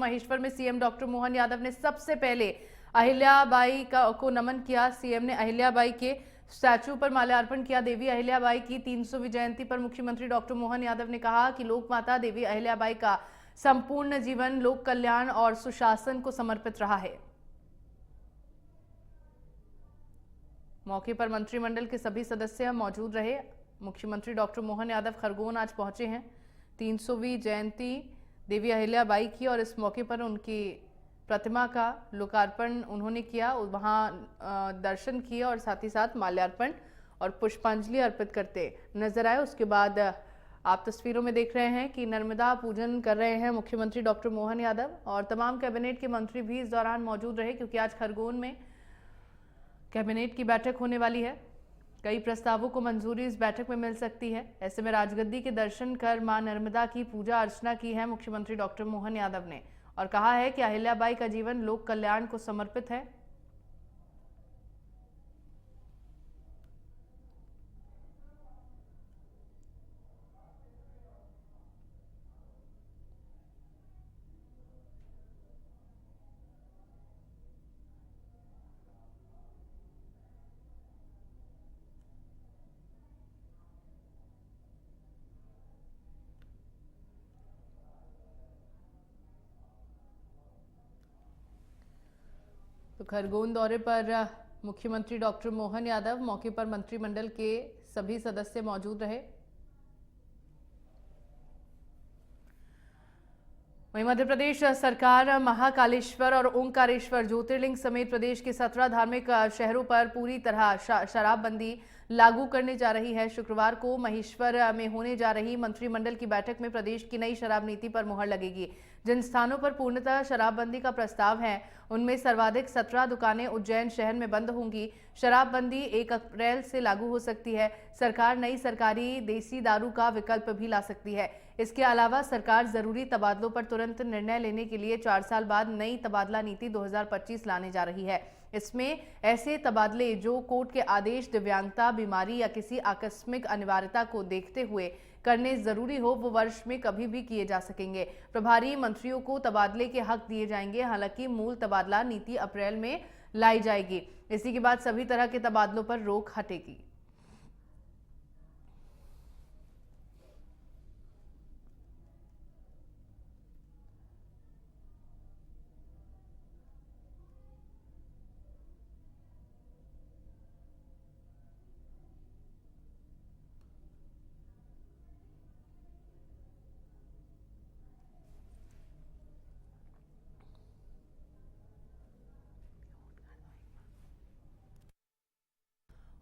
महेश्वर में CM doctor Mohan Yadav ने सबसे पहले अहिल्याबाई को नमन किया। सीएम ने अहिल्याबाई के स्टैचू पर माल्यार्पण किया। देवी अहिल्याबाई की 300वीं जयंती पर मुख्यमंत्री डॉक्टर मोहन यादव ने कहा कि लोक माता देवी अहिल्याबाई का संपूर्ण जीवन लोक कल्याण और सुशासन को समर्पित रहा है। मौके पर मंत्रिमंडल के सभी सदस्य मौजूद रहे। मुख्यमंत्री डॉक्टर मोहन यादव खरगोन आज पहुंचे हैं। 300वीं जयंती देवी अहिल्याबाई की और इस मौके पर उनकी प्रतिमा का लोकार्पण उन्होंने किया, वहां दर्शन किए और साथ ही साथ माल्यार्पण और पुष्पांजलि अर्पित करते नजर आए। उसके बाद आप तस्वीरों में देख रहे हैं कि नर्मदा पूजन कर रहे हैं मुख्यमंत्री डॉक्टर मोहन यादव और तमाम कैबिनेट के मंत्री भी इस दौरान मौजूद रहे, क्योंकि आज खरगोन में कैबिनेट की बैठक होने वाली है। कई प्रस्तावों को मंजूरी इस बैठक में मिल सकती है। ऐसे में राजगद्दी के दर्शन कर मां नर्मदा की पूजा अर्चना की है मुख्यमंत्री डॉक्टर मोहन यादव ने और कहा है कि अहिल्याबाई का जीवन लोक कल्याण को समर्पित है। तो खरगोन दौरे पर मुख्यमंत्री डॉक्टर मोहन यादव, मौके पर मंत्रिमंडल के सभी सदस्य मौजूद रहे। वहीं मध्य प्रदेश सरकार महाकालेश्वर और ओंकारेश्वर ज्योतिर्लिंग समेत प्रदेश के 17 धार्मिक शहरों पर पूरी तरह शराबबंदी लागू करने जा रही है। शुक्रवार को महेश्वर में होने जा रही मंत्रिमंडल की बैठक में प्रदेश की नई शराब नीति पर मुहर लगेगी। जिन स्थानों पर पूर्णतः शराबबंदी का प्रस्ताव है उनमें सर्वाधिक 17 दुकानें उज्जैन शहर में बंद होंगी। शराबबंदी 1 अप्रैल से लागू हो सकती है। सरकार नई सरकारी देसी दारू का विकल्प भी ला सकती है। इसके अलावा सरकार जरूरी तबादलों पर तुरंत निर्णय लेने के लिए 4 साल बाद नई तबादला नीति 2025 लाने जा रही है। इसमें ऐसे तबादले जो कोर्ट के आदेश, दिव्यांगता, बीमारी या किसी आकस्मिक अनिवार्यता को देखते हुए करने जरूरी हो, वो वर्ष में कभी भी किए जा सकेंगे। प्रभारी मंत्रियों को तबादले के हक दिए जाएंगे। हालांकि मूल तबादला नीति अप्रैल में लाई जाएगी। इसी के बाद सभी तरह के तबादलों पर रोक हटेगी।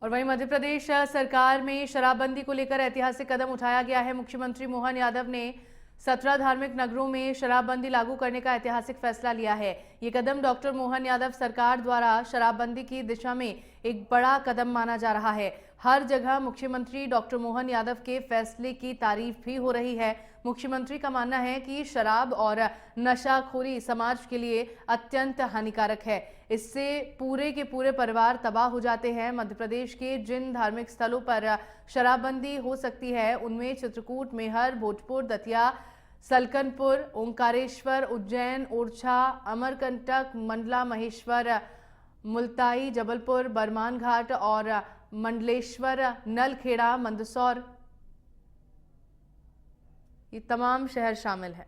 और वहीं मध्य प्रदेश सरकार में शराबबंदी को लेकर ऐतिहासिक कदम उठाया गया है। मुख्यमंत्री मोहन यादव ने 17 धार्मिक नगरों में शराबबंदी लागू करने का ऐतिहासिक फैसला लिया है। ये कदम डॉक्टर मोहन यादव सरकार द्वारा शराबबंदी की दिशा में एक बड़ा कदम माना जा रहा है। हर जगह मुख्यमंत्री डॉक्टर मोहन यादव के फैसले की तारीफ भी हो रही है। मुख्यमंत्री का मानना है कि शराब और नशाखोरी समाज के लिए अत्यंत हानिकारक है। इससे पूरे के पूरे परिवार तबाह हो जाते हैं। मध्य प्रदेश के जिन धार्मिक स्थलों पर शराबबंदी हो सकती है उनमें चित्रकूट, मेहर, भोजपुर, दतिया, सलकनपुर, ओंकारेश्वर, उज्जैन, ओरछा, अमरकंटक, मंडला, महेश्वर, मुल्ताई, जबलपुर, बरमान घाट और मंडलेश्वर, नलखेड़ा, मंदसौर, ये तमाम शहर शामिल हैं।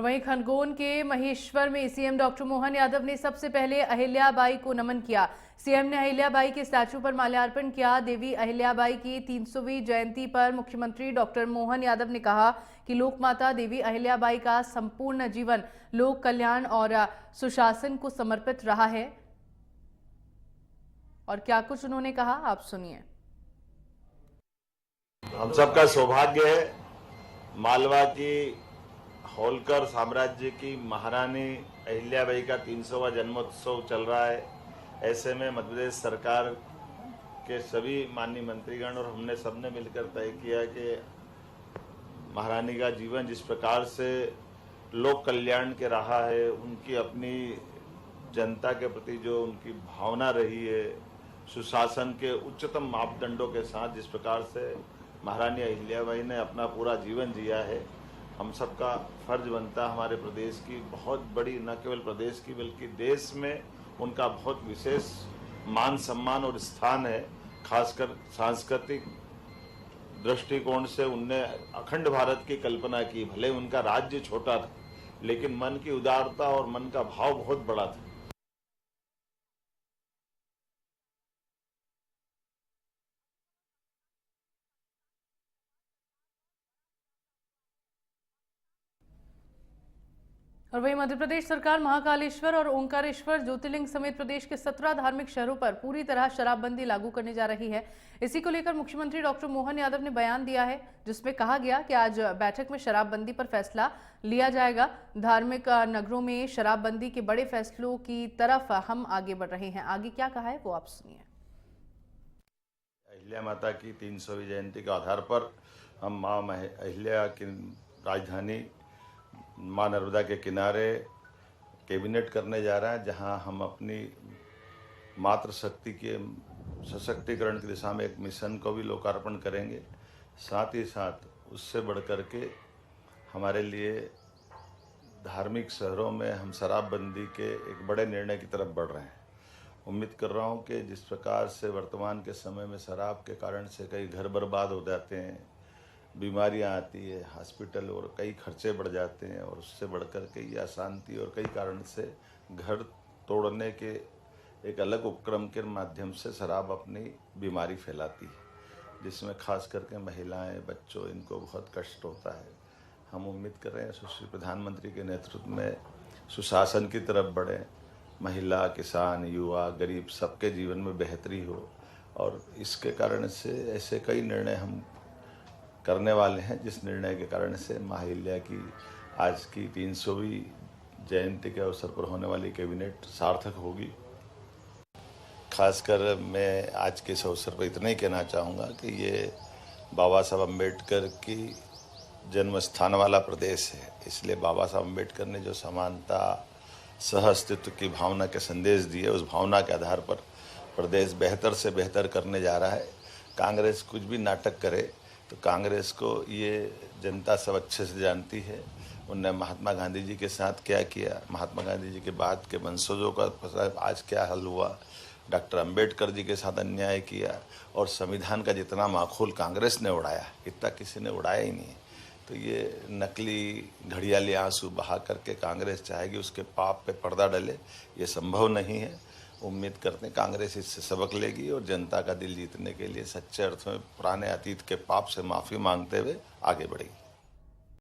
और वहीं खरगोन के महेश्वर में सीएम डॉक्टर मोहन यादव ने सबसे पहले अहिल्याबाई को नमन किया। सीएम ने अहिल्याबाई के स्टैचू पर माल्यार्पण किया। देवी अहिल्याबाई की 300वीं जयंती पर मुख्यमंत्री डॉक्टर मोहन यादव ने कहा कि लोकमाता देवी अहिल्याबाई का संपूर्ण जीवन लोक कल्याण और सुशासन को समर्पित रहा है। और क्या कुछ उन्होंने कहा, आप सुनिए। हम सबका सौभाग्य है, मालवा की होलकर साम्राज्य की महारानी अहिल्याबाई का 300वां जन्मोत्सव चल रहा है। ऐसे में मध्य प्रदेश सरकार के सभी माननीय मंत्रीगण और हमने सबने मिलकर तय किया कि महारानी का जीवन जिस प्रकार से लोक कल्याण के रहा है, उनकी अपनी जनता के प्रति जो उनकी भावना रही है, सुशासन के उच्चतम मापदंडों के साथ जिस प्रकार से महारानी अहिल्याबाई ने अपना पूरा जीवन जिया है, हम सबका फर्ज बनता हमारे प्रदेश की बहुत बड़ी, न केवल प्रदेश की बल्कि देश में उनका बहुत विशेष मान सम्मान और स्थान है। खासकर सांस्कृतिक दृष्टिकोण से उनने अखंड भारत की कल्पना की। भले उनका राज्य छोटा था, लेकिन मन की उदारता और मन का भाव बहुत बड़ा था। और वहीं मध्य प्रदेश सरकार महाकालेश्वर और ओंकारेश्वर ज्योतिर्लिंग समेत प्रदेश के 17 धार्मिक शहरों पर पूरी तरह शराबबंदी लागू करने जा रही है। इसी को लेकर मुख्यमंत्री डॉक्टर मोहन यादव ने बयान दिया है, जिसमें कहा गया कि आज बैठक में शराबबंदी पर फैसला लिया जाएगा। धार्मिक नगरों में शराबबंदी के बड़े फैसलों की तरफ हम आगे बढ़ रहे हैं। आगे क्या कहा है वो आप सुनिए। अहिल्या माता की 300वीं जयंती के आधार पर हम माँ अहिल्या की राजधानी माँ नर्मदा के किनारे कैबिनेट करने जा रहे हैं, जहां हम अपनी मातृशक्ति के सशक्तिकरण की दिशा में एक मिशन को भी लोकार्पण करेंगे। साथ ही साथ उससे बढ़कर के हमारे लिए धार्मिक शहरों में हम शराबबंदी के एक बड़े निर्णय की तरफ बढ़ रहे हैं। उम्मीद कर रहा हूं कि जिस प्रकार से वर्तमान के समय में शराब के कारण से कई घर बर्बाद हो जाते हैं, बीमारियां आती है, हॉस्पिटल और कई खर्चे बढ़ जाते हैं, और उससे बढ़कर के ये अशांति और कई कारण से घर तोड़ने के एक अलग उपक्रम के माध्यम से शराब अपनी बीमारी फैलाती है, जिसमें खास करके महिलाएं, बच्चों, इनको बहुत कष्ट होता है। हम उम्मीद कर रहे हैं सुश्री प्रधानमंत्री के नेतृत्व में सुशासन की तरफ बढ़े, महिला, किसान, युवा, गरीब सबके जीवन में बेहतरी हो, और इसके कारण से ऐसे कई निर्णय हम करने वाले हैं, जिस निर्णय के कारण से माँ अहिल्या की आज की 300वीं जयंती के अवसर पर होने वाली कैबिनेट सार्थक होगी। खासकर मैं आज के इस अवसर पर इतना ही कहना चाहूँगा कि ये बाबा साहब अम्बेडकर की जन्म स्थान वाला प्रदेश है, इसलिए बाबा साहब अम्बेडकर ने जो समानता, सह अस्तित्व की भावना के संदेश दिए, उस भावना के आधार पर प्रदेश बेहतर से बेहतर करने जा रहा है। कांग्रेस कुछ भी नाटक करे तो कांग्रेस को ये जनता सब अच्छे से जानती है। उनने महात्मा गांधी जी के साथ क्या किया, महात्मा गांधी जी के बाद के वंशजों का आज क्या हल हुआ, डॉक्टर अंबेडकर जी के साथ अन्याय किया, और संविधान का जितना माखूल कांग्रेस ने उड़ाया, इतना किसी ने उड़ाया ही नहीं। तो ये नकली घड़ियाली आंसू बहा करके कांग्रेस चाहेगी उसके पाप पे पर्दा डले, ये संभव नहीं है। उम्मीद करते हैं कांग्रेस इससे सबक लेगी और जनता का दिल जीतने के लिए सच्चे अर्थ में पुराने अतीत के पाप से माफ़ी मांगते हुए आगे बढ़ेगी।